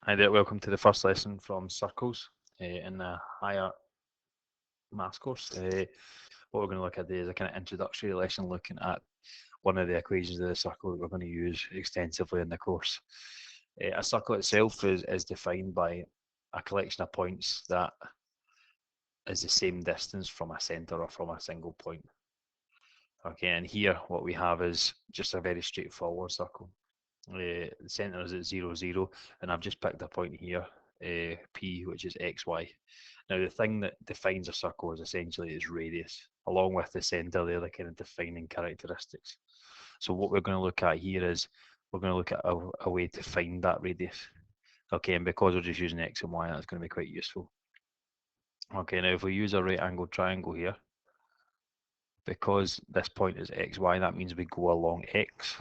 Hi there, welcome to the first lesson from circles in the higher maths course. What we're going to look at today is a kind of introductory lesson looking at one of the equations of the circle that we're going to use extensively in the course. A circle itself is defined by a collection of points that is the same distance from a centre or from a single point. Okay, and here what we have is just a very straightforward circle. The centre is at 0, 0, and I've just picked a point here, P, which is XY. Now, the thing that defines a circle is essentially its radius, along with the centre, they're the kind of defining characteristics. So what we're going to look at here is we're going to look at a way to find that radius. Okay, and because we're just using X and Y, that's going to be quite useful. Okay, now if we use a right angled triangle here, because this point is XY, that means we go along X.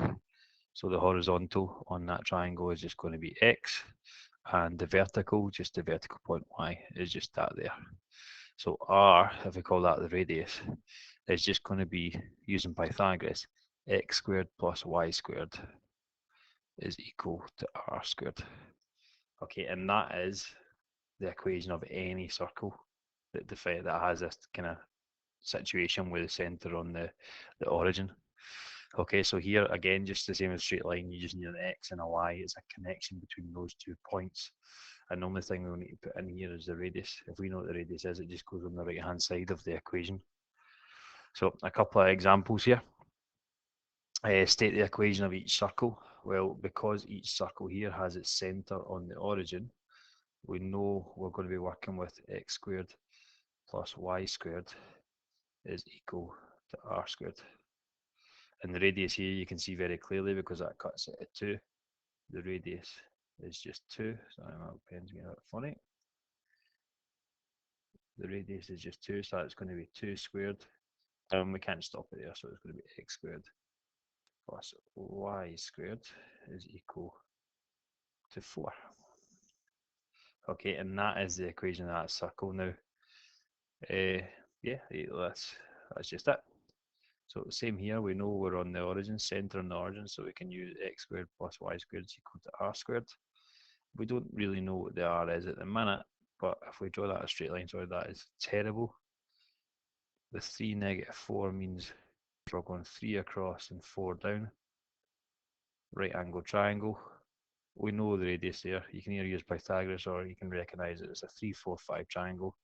So the horizontal on that triangle is just going to be X, and the vertical, just the vertical point Y, is just that there. So R, if we call that the radius, is just going to be, using Pythagoras, X squared plus Y squared is equal to R squared. Okay, and that is the equation of any circle that has this kind of situation with the centre on the origin. Okay, so here again, just the same as straight line, you just need an X and a Y. It's a connection between those 2 points. And the only thing we need to put in here is the radius. If we know what the radius is, it just goes on the right hand side of the equation. So a couple of examples here. State the equation of each circle. Well, because each circle here has its centre on the origin, we know we're going to be working with X squared plus Y squared is equal to R squared. And the radius here you can see very clearly because that cuts it at 2. The radius is just 2. Sorry, my pen's getting a bit funny. The radius is just 2, so that's going to be 2 squared. We can't stop it there, so it's going to be X squared plus Y squared is equal to 4. Okay, and that is the equation of that circle now. Yeah, that's just it. So same here, we know we're on the origin, centre on the origin, so we can use X squared plus Y squared is equal to R squared. We don't really know what the R is at the minute, but if we draw that as a straight line, sorry, that is terrible. The 3 negative 4 means we're going 3 across and 4 down. Right angle triangle. We know the radius there. You can either use Pythagoras or you can recognise it as a 3, 4, 5 triangle.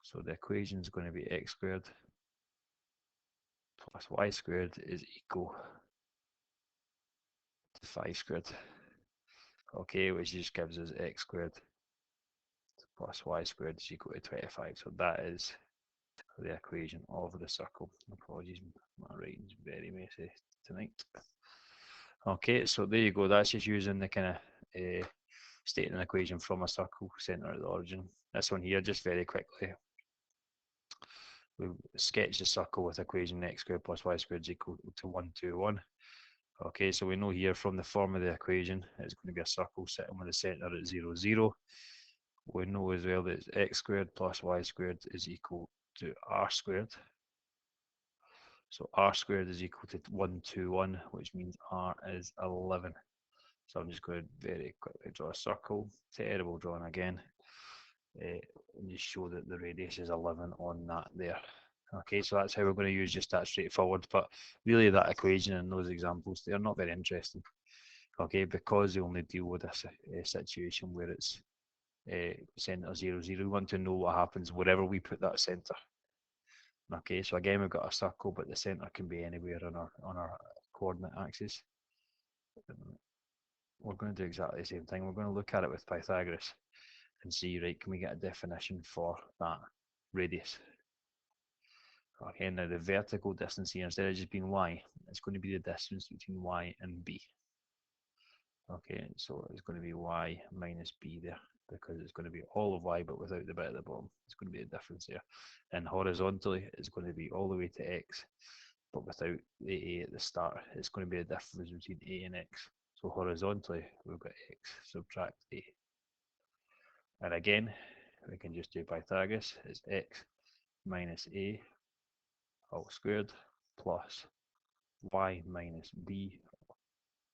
So the equation is going to be X squared plus Y squared is equal to 5 squared. Okay, which just gives us X squared plus Y squared is equal to 25. So that is the equation of the circle. Apologies, my writing's very messy tonight. Okay, so there you go. That's just using the kind of stating an equation from a circle, centre at the origin. This one here, just very quickly, we sketch the circle with equation X squared plus Y squared is equal to 1, 2, 1. Okay, so we know here from the form of the equation, it's going to be a circle sitting with the centre at 0, 0. We know as well that X squared plus Y squared is equal to R squared. So R squared is equal to 1, 2, 1, which means R is 11. So I'm just going to very quickly draw a circle. Terrible drawing again. And just show that the radius is 11 on that there. Okay, so that's how we're going to use just that straightforward. But really that equation and those examples, they're not very interesting. Okay, because they only deal with a situation where it's centre 0, 0. We want to know what happens wherever we put that centre. Okay, so again we've got a circle, but the centre can be anywhere on our coordinate axis. We're going to do exactly the same thing. We're going to look at it with Pythagoras and see, right, can we get a definition for that radius? Okay, now the vertical distance here, instead of just being y, it's going to be the distance between y and b. Okay, so it's going to be y minus b there, because it's going to be all of y but without the bit at the bottom. It's going to be the difference there. And horizontally, it's going to be all the way to x, but without the a at the start. It's going to be the difference between a and x. So horizontally, we've got x, subtract a. And again, we can just do Pythagoras. It's x minus a all squared plus y minus b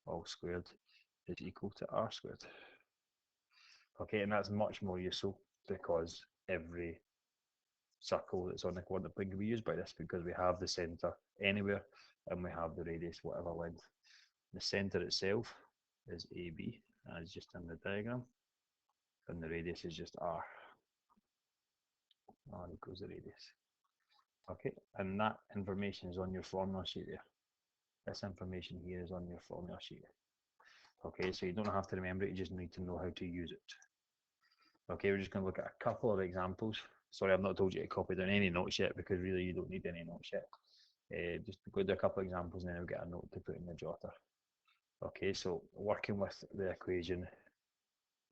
all squared is equal to r squared. Okay, and that's much more useful because every circle that's on the quadrant plane can be used by this because we have the centre anywhere and we have the radius whatever length. The centre itself is AB as just in the diagram, and the radius is just R. R equals the radius. Okay, and that information is on your formula sheet there. This information here is on your formula sheet. Okay, so you don't have to remember it, you just need to know how to use it. Okay, we're just going to look at a couple of examples. Sorry, I've not told you to copy down any notes yet because really you don't need any notes yet. Just go do a couple of examples and then we'll get a note to put in the jotter. Okay, so working with the equation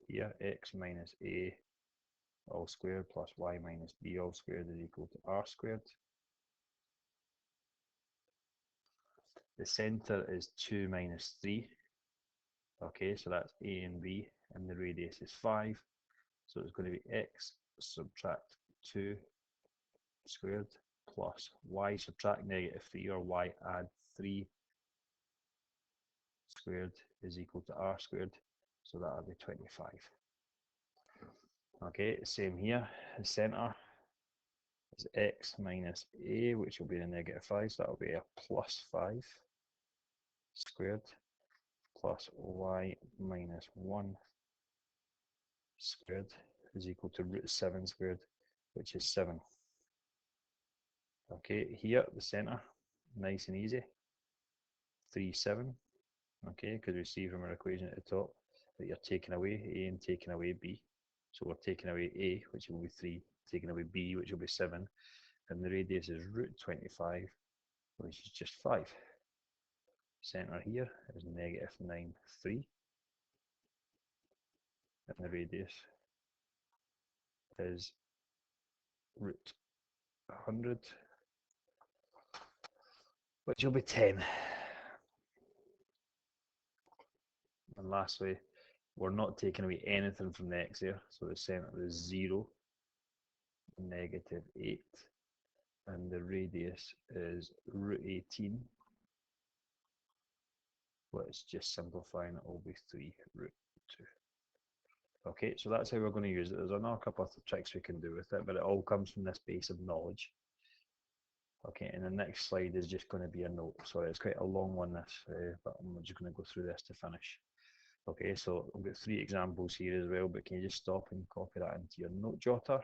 here, x minus a all squared plus y minus b all squared is equal to r squared. The centre is 2 minus 3. Okay, so that's a and b, and the radius is 5. So it's going to be x subtract 2 squared plus y subtract negative 3 or y add 3 squared is equal to r squared. So that will be 25. Okay, same here. The centre is x minus a, which will be the negative 5, so that will be a plus 5 squared plus y minus 1 squared is equal to root 7 squared, which is 7. Okay, here the centre, nice and easy, 3, 7. Okay, because we see from our equation at the top that you're taking away a and taking away b. So we're taking away a, which will be 3, taking away b, which will be 7, and the radius is root 25, which is just 5. Centre here is negative 9, 3, and the radius is root 100, which will be 10. And lastly, we're not taking away anything from the x here, so the centre is 0, negative 8, and the radius is root 18, which just simplifying it will be 3 root 2. Okay, so that's how we're going to use it. There's another couple of tricks we can do with it, but it all comes from this base of knowledge. Okay, and the next slide is just going to be a note. Sorry, it's quite a long one, this, but I'm just going to go through this to finish. Okay, so I've got 3 examples here as well, but can you just stop and copy that into your note jotter?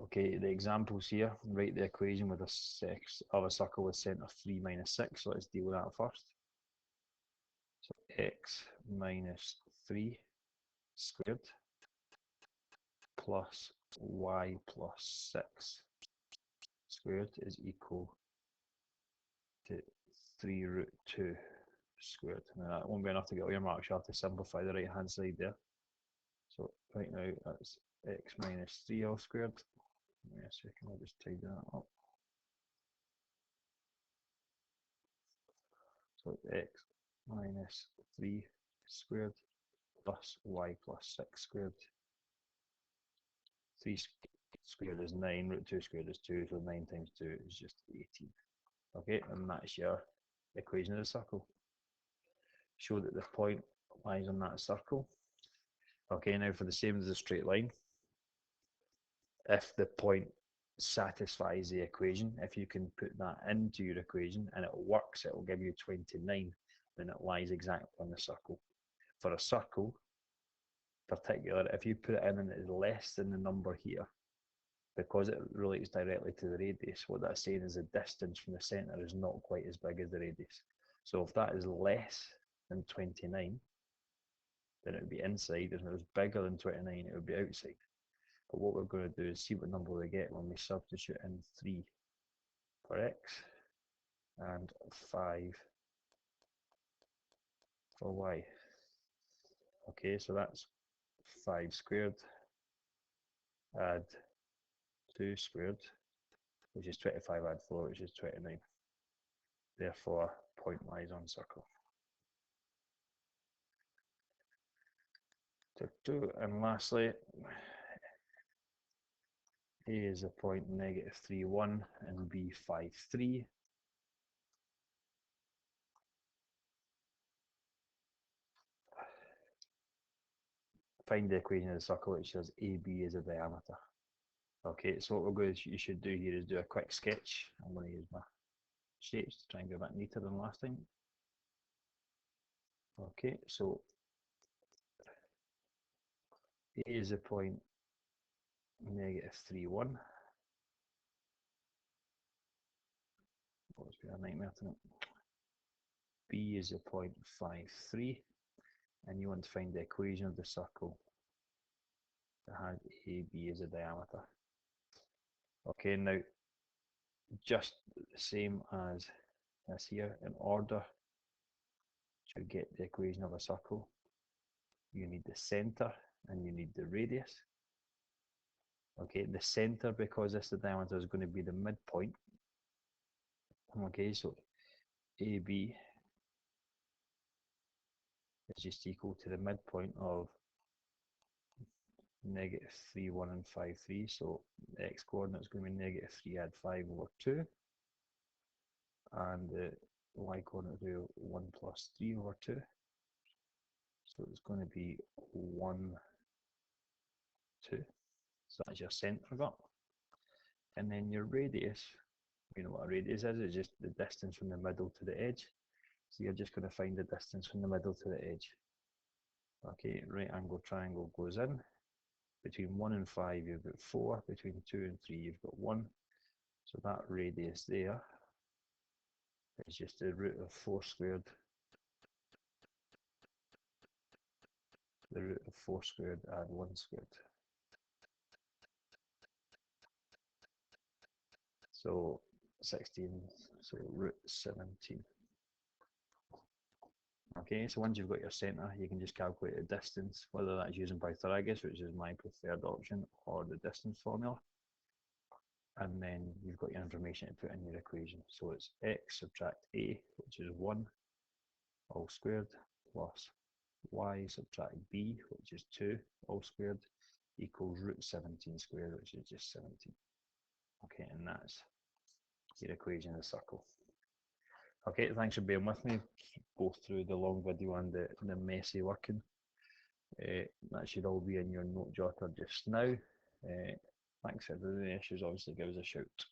Okay, the examples here, write the equation with a circle with centre 3 minus 6, so let's deal with that first. So x minus 3 squared plus y plus 6 squared is equal to 3 root 2 squared. Now that won't be enough to get all your marks, you have to simplify the right hand side there. So right now that's x minus 3 all squared. Give me a second, I'll just tidy that up. So x minus 3 squared plus y plus 6 squared. 3 squared is 9, root 2 squared is 2, so 9 times 2 is just 18. Okay, and that's your equation of the circle. Show that the point lies on that circle. Okay, now for the same as the straight line, if the point satisfies the equation, if you can put that into your equation and it works, it will give you 29, then it lies exactly on the circle. For a circle, particular, if you put it in and it is less than the number here, because it relates directly to the radius, what that's saying is the distance from the centre is not quite as big as the radius. So if that is less than 29, then it would be inside. If it was bigger than 29, it would be outside. But what we're going to do is see what number we get when we substitute in 3 for x and 5 for y. Okay, so that's 5 squared, add 2 squared, which is 25, add 4, which is 29. Therefore, point lies on circle. Tick 2, and lastly, A is a point negative 3, 1, and B 5, 3. find the equation of the circle which says AB is a diameter. Okay, so what you should do here is do a quick sketch. I'm going to use my shapes to try and be a bit neater than last time. Okay, so A is the point -3, 1. What's been a nightmare tonight. B is the point 5, 3, and you want to find the equation of the circle that has AB as a diameter. Okay, now just the same as this here, in order to get the equation of a circle, you need the center and you need the radius. Okay, the center, because this the diameter, is going to be the midpoint. Okay, so AB is just equal to the midpoint of -3, 1 and 5, 3. So the x coordinate is going to be -3 add 5/2, and the y coordinate will be 1 plus 3/2. So it's going to be 1, 2. So that's your center got. And then your radius, you know what a radius is, it's just the distance from the middle to the edge. So you're just going to find the distance from the middle to the edge. Okay, right angle triangle goes in. Between 1 and 5 you've got 4, between 2 and 3 you've got 1. So that radius there is just the root of 4 squared. The root of 4 squared add 1 squared. So 16, so root 17. Okay, so once you've got your centre, you can just calculate the distance, whether that's using Pythagoras, which is my preferred option, or the distance formula. And then you've got your information to put in your equation. So it's x subtract a, which is 1, all squared, plus y subtract b, which is 2, all squared, equals root 17 squared, which is just 17. Okay, and that's your equation of the circle. Okay, thanks for being with me. Go through the long video and the messy working. That should all be in your note jotter just now. Thanks for the issues. Obviously, give us a shout.